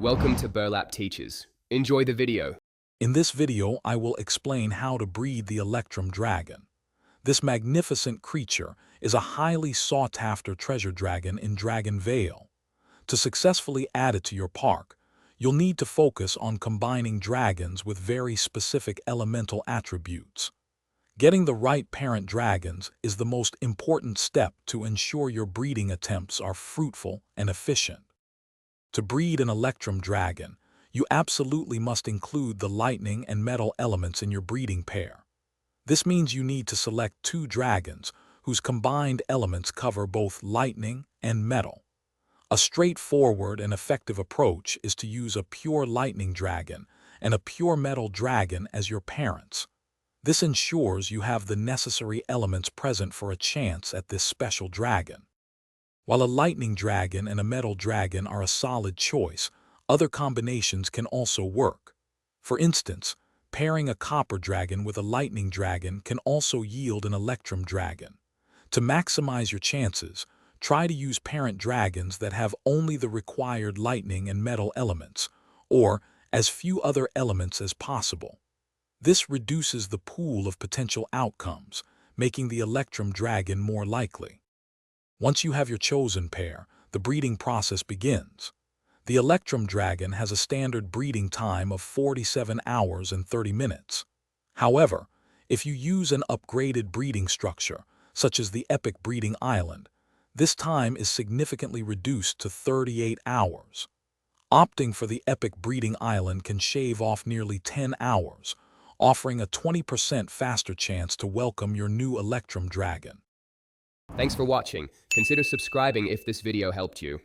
Welcome to Burlap Teachers. Enjoy the video. In this video, I will explain how to breed the Electrum Dragon. This magnificent creature is a highly sought-after treasure dragon in Dragonvale. To successfully add it to your park, you'll need to focus on combining dragons with very specific elemental attributes. Getting the right parent dragons is the most important step to ensure your breeding attempts are fruitful and efficient. To breed an Electrum Dragon, you absolutely must include the lightning and metal elements in your breeding pair. This means you need to select two dragons whose combined elements cover both lightning and metal. A straightforward and effective approach is to use a pure lightning dragon and a pure metal dragon as your parents. This ensures you have the necessary elements present for a chance at this special dragon. While a lightning dragon and a metal dragon are a solid choice, other combinations can also work. For instance, pairing a copper dragon with a lightning dragon can also yield an Electrum Dragon. To maximize your chances, try to use parent dragons that have only the required lightning and metal elements, or as few other elements as possible. This reduces the pool of potential outcomes, making the Electrum Dragon more likely. Once you have your chosen pair, the breeding process begins. The Electrum Dragon has a standard breeding time of 47 hours and 30 minutes. However, if you use an upgraded breeding structure, such as the Epic Breeding Island, this time is significantly reduced to 38 hours. Opting for the Epic Breeding Island can shave off nearly 10 hours, offering a 20% faster chance to welcome your new Electrum Dragon. Thanks for watching. Consider subscribing if this video helped you.